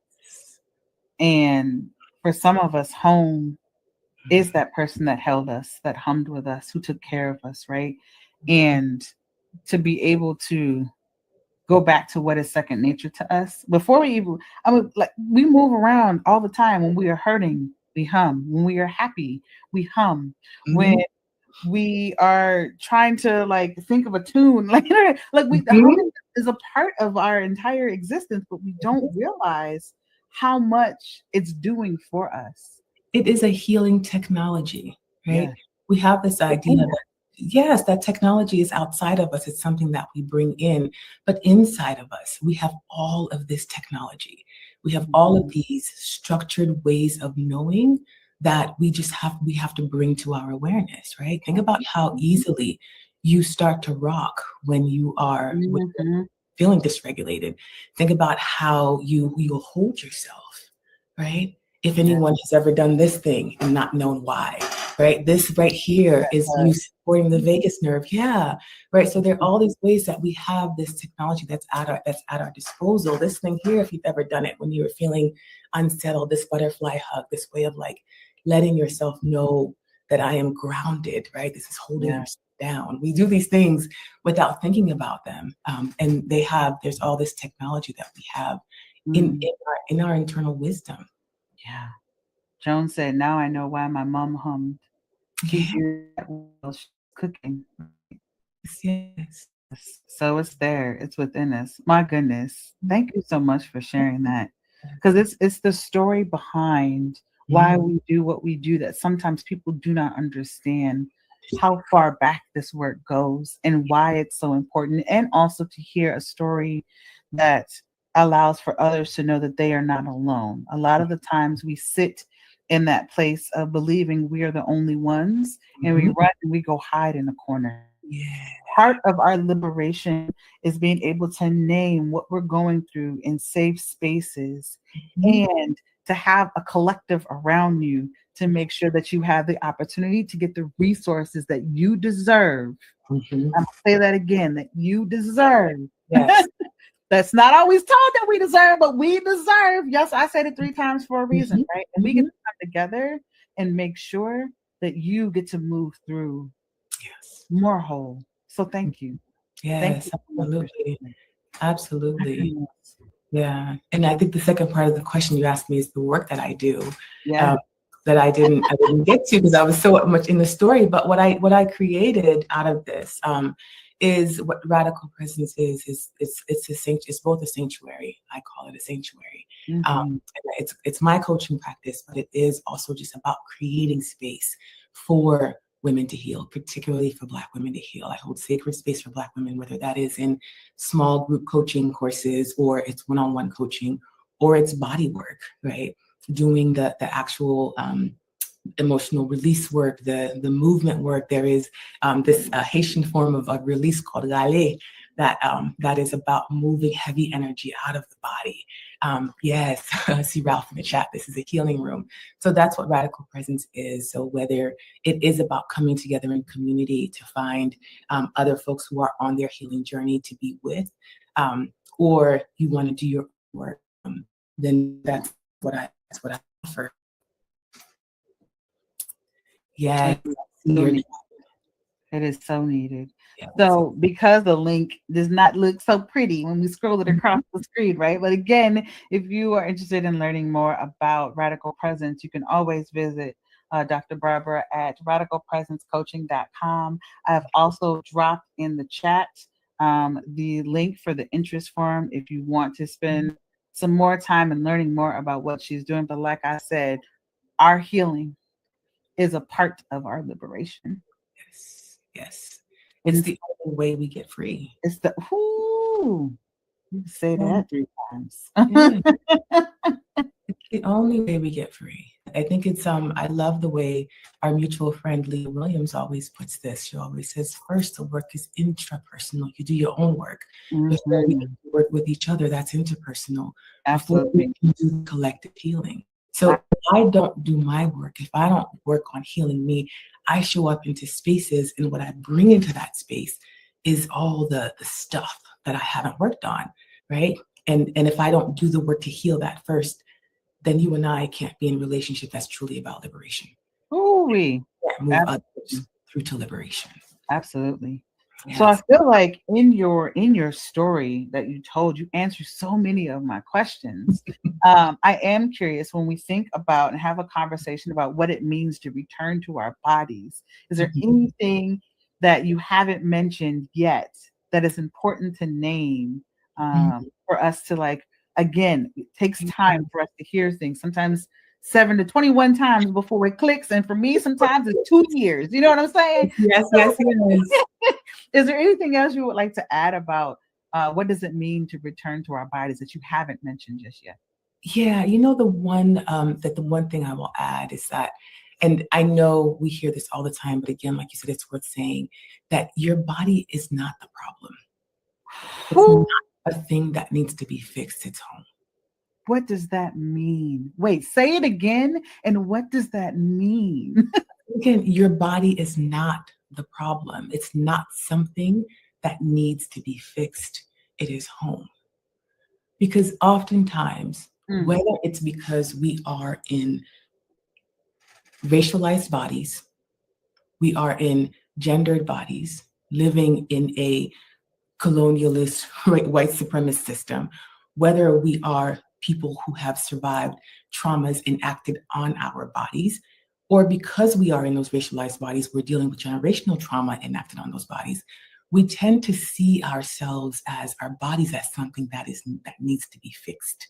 And for some of us, home is that person that held us, that hummed with us, who took care of us, right? And to be able to go back to what is second nature to us before we even, we move around all the time. When we are hurting, we hum. When we are happy, we hum. When we are trying to think of a tune, the humming is a part of our entire existence, but we don't realize how much it's doing for us. It is a healing technology. right? Yeah. We have this idea Within us. that, yes, that technology is outside of us. It's something that we bring in, but inside of us, we have all of this technology. We have all of Mhm. these structured ways of knowing that we have to bring to our awareness, right? Think about how easily you start to rock when you're Mhm. feeling dysregulated. Think about how you'll hold yourself, right? If Yeah. anyone has ever done this thing and not known why, right? This right here is you supporting the vagus nerve. Yeah, right. So there are all these ways that we have this technology that's at our disposal. This thing here, if you've ever done it when you were feeling unsettled, this butterfly hug, this way of like letting yourself know that I am grounded, right? This is holding Yeah. yourself down. We do these things without thinking about them, and there's all this technology that we have in Mm. our internal wisdom. Yeah. Joan said, "Now I know why my mom hummed. She Yeah. did that while she was cooking." Right? Yes. Yes. So it's there. It's within us. My goodness. Thank you so much for sharing that. Because it's the story behind why Mhm. we do what we do that sometimes people do not understand how far back this work goes and why it's so important. And also to hear a story that allows for others to know that they are not alone. A lot of the times we sit in that place of believing we are the only ones and we Mhm. run and we go hide in a corner. Yeah. Part of our liberation is being able to name what we're going through in safe spaces Mhm. and to have a collective around you to make sure that you have the opportunity to get the resources that you deserve. Mhm. I'm gonna say that again, that you deserve. Yes. That's not always told that we deserve, but we deserve. Yes, I said it 3 times for a reason, Mhm. right? And we get Mhm. to come together and make sure that you get to move through Yes. more whole. So thank you. Thank Yes, you so much for absolutely. sharing. My Absolutely. goodness. Yeah, and I think the second part of the question you asked me is the work that I do, Yeah. um, that I didn't get to because I was so much in the story. But what I created out of this, is what radical presence is. It's both a sanctuary. I call it a sanctuary. Mhm. And it's my coaching practice, but it is also just about creating space for women to heal, particularly for Black women to heal. I hold sacred space for Black women, whether that is in small group coaching courses or it's one-on-one coaching or it's body work, right? Doing the actual emotional release work, the movement work. There is this Haitian form of release called rale that is about moving heavy energy out of the body. Yes, I see Ralph in the chat. This is a healing room. So that's what radical presence is. So whether it is about coming together in community to find other folks who are on their healing journey to be with, or you want to do your work, then that's what I offer. It Yes, is I see so your needed. It is so needed. yes. So, because the link does not look so pretty when we scroll it across Mhm. the screen, right? But again, if you are interested in learning more about Radical Presence, you can always visit Dr. Barbara at radicalpresencecoaching.com. I've also dropped in the chat the link for the interest form if you want to spend some more time and learning more about what she's doing. But like I said, our healing is a part of our liberation. Yes, yes. It's And the only way we get free. it's the whoo, you can say Um, that 3 times. yeah, it's the only way we get free. I think I love the way our mutual friend Leah Williams always puts this. She always says, first the work is intrapersonal. You do your own work before we Mhm. work with each other. That's interpersonal. Before we Absolutely. can do collective healing. I, So if I don't do my work, if I don't work on healing me, I show up into spaces, and what I bring into that space is all the stuff that I haven't worked on, right? And if I don't do the work to heal that first, then you and I can't be in a relationship that's truly about liberation. ooh wee. Can't move Absolutely. others through to liberation. Absolutely. So I Yes. feel like in your story that you told, you answered so many of my questions. I am curious when we think about and have a conversation about what it means to return to our bodies. Is there Mhm. anything that you haven't mentioned yet that is important to name for us to like? Again, it takes time for us to hear things. Sometimes 7 to 21 times before it clicks. And for me, sometimes it's 2 years. You know what I'm saying? Yes, yes, yes. Is there anything else you would like to add about what does it mean to return to our bodies that you haven't mentioned just yet? Yeah, the one thing I will add is that, and I know we hear this all the time, but again, like you said, it's worth saying that your body is not the problem. It's not a thing that needs to be fixed. It's home. What does that mean? Wait, say it again. And what does that mean? Again, your body is not the problem. It's not something that needs to be fixed. It is home. Because oftentimes, Mm, whether it's because we are in racialized bodies, we are in gendered bodies, living in a colonialist, white supremacist system, whether we are people who have survived traumas enacted on our bodies, or because we are in those racialized bodies, we're dealing with generational trauma enacted on those bodies. We tend to see ourselves as our bodies as something that needs to be fixed,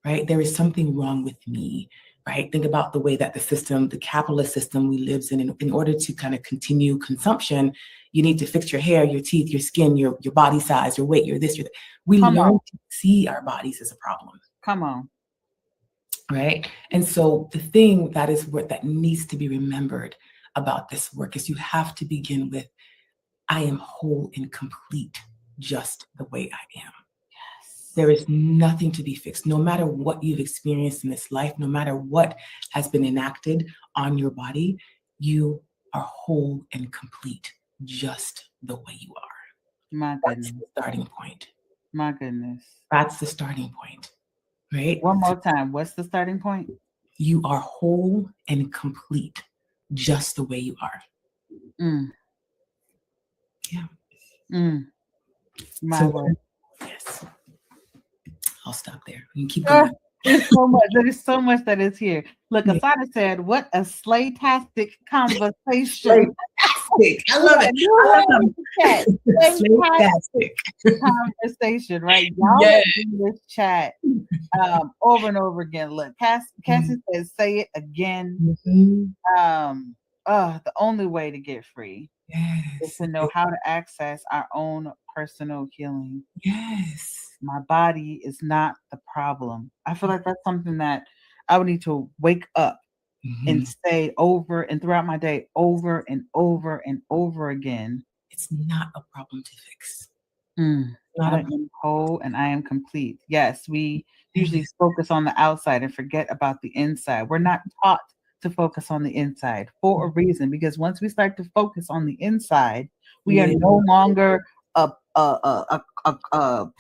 right? There is something wrong with me, right? Think about the way that the capitalist system we live in order to kind of continue consumption, you need to fix your hair, your teeth, your skin, your body size, your weight, your this, your that. We come learn on. to see our bodies as a problem, Come on. right? And so the thing that is what that needs to be remembered about this work is you have to begin with, I am whole and complete just the way I am. There is nothing to be fixed. No matter what you've experienced in this life, no matter what has been enacted on your body, you are whole and complete just the way you are. My That's goodness. the starting point. My goodness. That's the starting point, right? One more time. What's the starting point? You are whole and complete just the way you are. Mm, Yeah. mm, my So, word. yes, I'll stop there. We can keep Ah, going. there's so much. There is so much that is here. Look, Yeah. Asada said, "What a slaytastic conversation." Slaytastic. I We love got a it. new I love word in the chat. them. Slaytastic Slaytastic. conversation, right? Y'all Yes. are in this chat over and over again. Look, Cassie says, "Say it again." Mhm. Um, the only way to get free is Yes. to know how to access our own personal healing. Yes. My body is not the problem. I feel like that's something that I would need to wake up and Mhm. say over and throughout my day, over and over and over again. It's not a problem to fix. Mm, Not I a am whole and I am complete. Yes, we usually yes. focus on the outside and forget about the inside. We're not taught to focus on the inside for a reason, because once we start to focus on the inside, we are Yeah. no longer a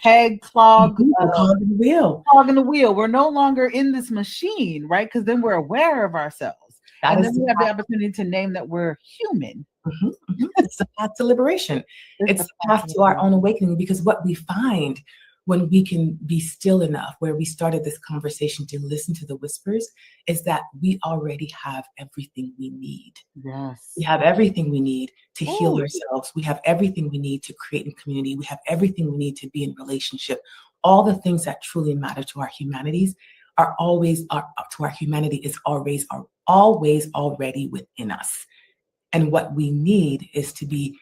peg clog, Mhm. A cog in the wheel. cog in the wheel. We're no longer in this machine, right? Because then we're aware of ourselves. That And then is the we have the path. opportunity to name that we're human. Mhm, mhm. It's the path to liberation. It's It's the the path to our possibility. own awakening, because what we find when we can be still enough, where we started this conversation to listen to the whispers, is that we already have everything we need. We Yes. have everything we need to heal Ooh, ourselves. We have everything we need to create in community. We have everything we need to be in relationship. All the things that truly matter to our humanities to our humanity is always already within us. And what we need is to be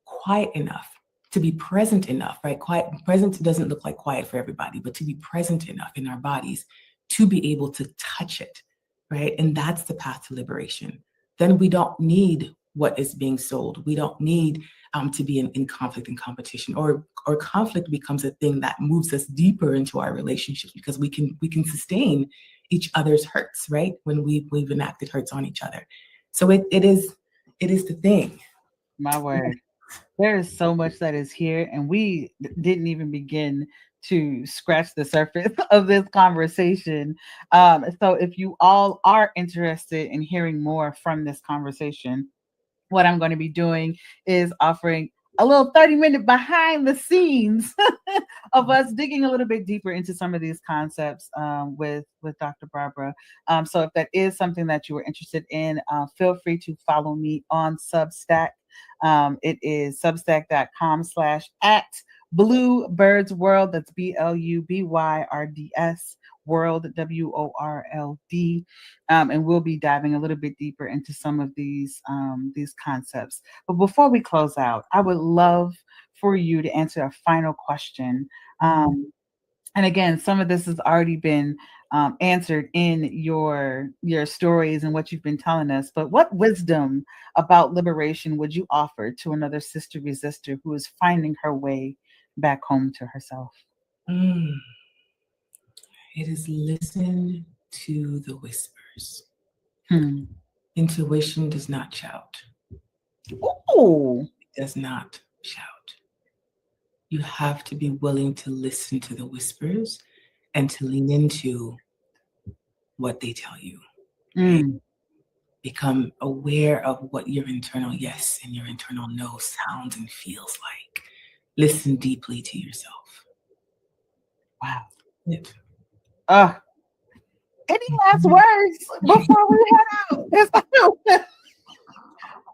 quiet enough, to be present enough, right? Present doesn't look like quiet for everybody, but to be present enough in our bodies to be able to touch it, right? And that's the path to liberation. Then we don't need what is being sold. We don't need to be in conflict and competition, or conflict becomes a thing that moves us deeper into our relationships, because we can sustain each other's hurts, right? When we've enacted hurts on each other. So it is the thing. my word. There is so much that is here, and we didn't even begin to scratch the surface of this conversation. So, if you all are interested in hearing more from this conversation, what I'm going to be doing is offering a little 30-minute behind the scenes of us digging a little bit deeper into some of these concepts with Dr. Barbara. So if that is something that you were interested in, feel free to follow me on Substack. It is substack.com/@Blue Birds World. That's BLUBYRDS World, WORLD, and we'll be diving a little bit deeper into some of these concepts. But before we close out, I would love for you to answer a final question. And again, some of this has already been answered in your stories and what you've been telling us. But what wisdom about liberation would you offer to another sister resistor who is finding her way back home to herself? Mm. It is listen to the whispers. Hmm. Intuition does not shout. Oh, It does not shout. You have to be willing to listen to the whispers and to lean into what they tell you. Right? mm, Become aware of what your internal yes and your internal no sounds and feels like. Listen deeply to yourself. wow. It. Uh, any last words before we head out?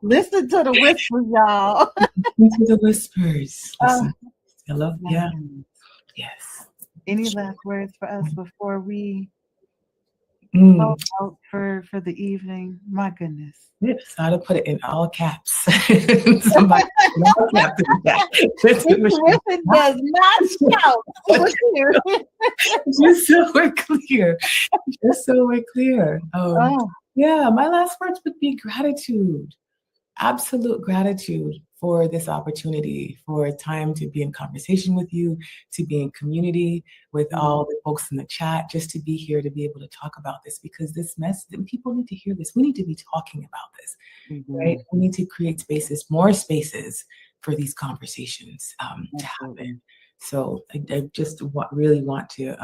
Listen to the whispers, y'all. Listen to the whispers. Uh, Listen. Hello? Yeah. Yes. Any last words for us before we Mm. go out for the evening? My goodness. Yes, I had to put it in all caps. Somebody in all caps in that. Intuition does not shout. Look here. Just so we're clear. Just so we're clear. Oh, Yeah, my last words would be gratitude. Absolute gratitude for this opportunity, for time to be in conversation with you, to be in community with all the folks in the chat, just to be here to be able to talk about this, because this mess, people need to hear this. We need to be talking about this, right? We need to create spaces, more spaces for these conversations to happen. So I just really want to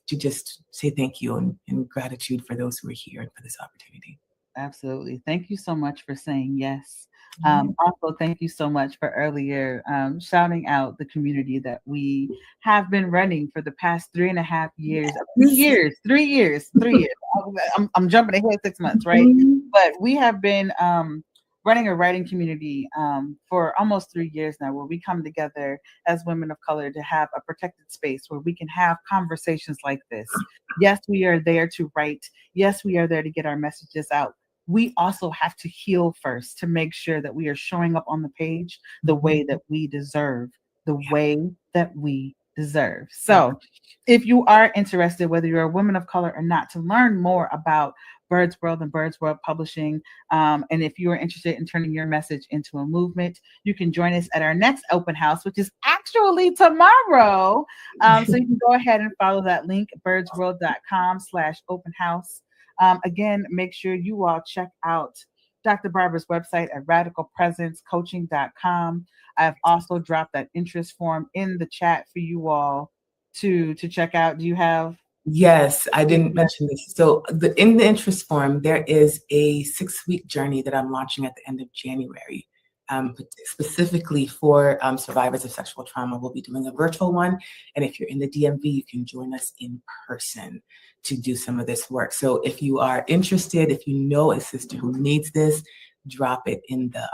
just say thank you and gratitude for those who are here and for this opportunity. absolutely. Thank you so much for saying yes. Also, thank you so much for earlier shouting out the community that we have been running for the past 3.5 years. 3 years. I'm jumping ahead 6 months, right? But we have been running a writing community for almost 3 years now, where we come together as women of color to have a protected space where we can have conversations like this. Yes, we are there to write. Yes, we are there to get our messages out. We also have to heal first to make sure that we are showing up on the page the way that we deserve, the way that we deserve. So if you are interested, whether you're a woman of color or not, to learn more about Bird's World and Bird's World Publishing, and if you are interested in turning your message into a movement, you can join us at our next open house, which is actually tomorrow. So you can go ahead and follow that link, birdsworld.com/open house. Again, make sure you all check out Dr. Barbara's website at radicalpresencecoaching.com. I've also dropped that interest form in the chat for you all to check out. Do you have? Yes, I didn't mention this. So in the interest form, there is a 6-week journey that I'm launching at the end of January. Specifically for survivors of sexual trauma. We'll be doing a virtual one. And if you're in the DMV, you can join us in person to do some of this work. So if you are interested, if you know a sister who needs this, drop it in the,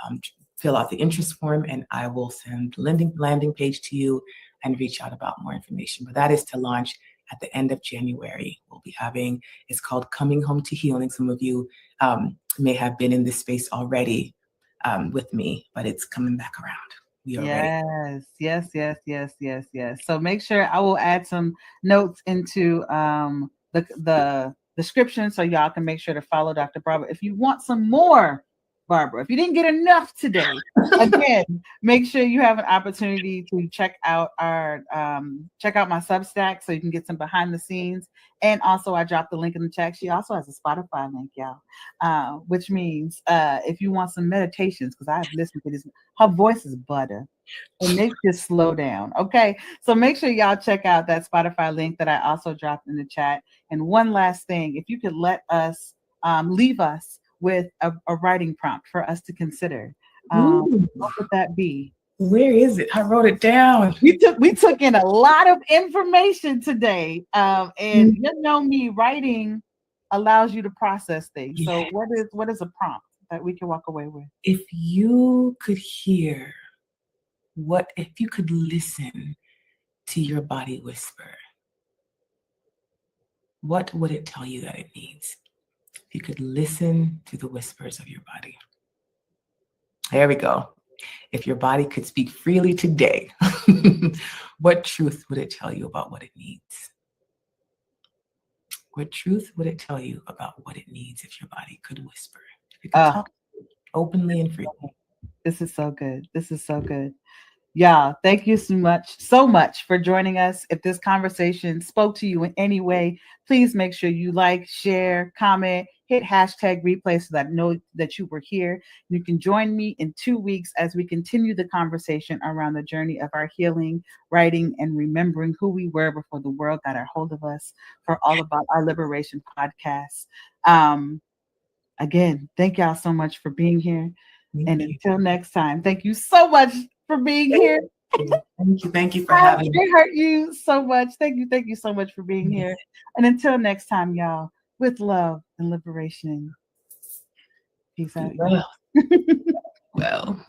fill out the interest form, and I will send the landing page to you and reach out about more information. But that is to launch at the end of January. We'll be having, it's called Coming Home to Healing. Some of you may have been in this space already with me, but it's coming back around. We are ready. Yes. So make sure I will add some notes into the description so y'all can make sure to follow Dr. Barbara. If you want some more, Barbara, if you didn't get enough today, again, make sure you have an opportunity to check out my Substack so you can get some behind the scenes. And also, I dropped the link in the chat. She also has a Spotify link, y'all, which means if you want some meditations, because I've listened to this, her voice is butter. It makes you slow down. Okay. So make sure y'all check out that Spotify link that I also dropped in the chat. And one last thing, if you could let us leave us with a writing prompt for us to consider. What would that be? Where is it? I wrote it down. We took in a lot of information today. And you know me, writing allows you to process things. Yes. So what is a prompt that we can walk away with? If you could hear if you could listen to your body whisper, what would it tell you that it needs? If you could listen to the whispers of your body. There we go. If your body could speak freely today, what truth would it tell you about what it needs? What truth would it tell you about what it needs if your body could whisper? If you could talk openly and freely. This is so good. This is so good. Yeah, thank you so much for joining us. If this conversation spoke to you in any way, please make sure you like, share, comment, hit hashtag replay so that I know that you were here. You can join me in 2 weeks as we continue the conversation around the journey of our healing, writing, and remembering who we were before the world got a hold of us for All About Our Liberation podcast. Again, thank y'all so much for being here. And until next time, thank you so much for being here. Thank you for having me. It hurt you so much. Thank you so much for being here. And until next time, y'all, with love and liberation. Peace out. Well.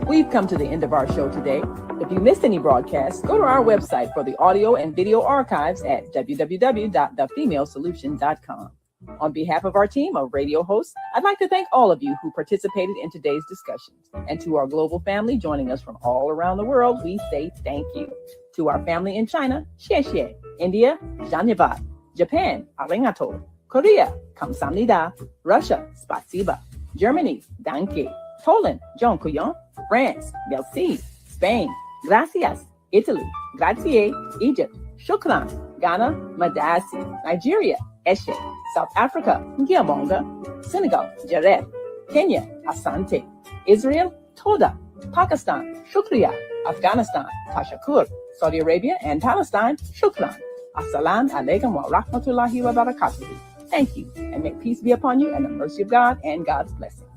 We've come to the end of our show today. If you missed any broadcasts, go to our website for the audio and video archives at www.thefemalesolution.com. On behalf of our team of radio hosts, I'd like to thank all of you who participated in today's discussions. And to our global family joining us from all around the world, we say thank you. To our family in China, xie xie. India, dhanyavad. Japan, arigato. Korea, kamsamnida. Russia, spasiba. Germany, danke. Poland, dziękuję. France, merci. Spain, gracias. Italy, grazie. Egypt, shukran. Ghana, madasi. Nigeria, eshe. South Africa, Ngiyabonga. Senegal, Jaref. Kenya, Asante. Israel, Toda. Pakistan, Shukriya. Afghanistan, Tashakur. Saudi Arabia and Palestine, Shukran. Assalamu alaikum wa rahmatullahi wa barakatuh. Thank you, and may peace be upon you and the mercy of God and God's blessings.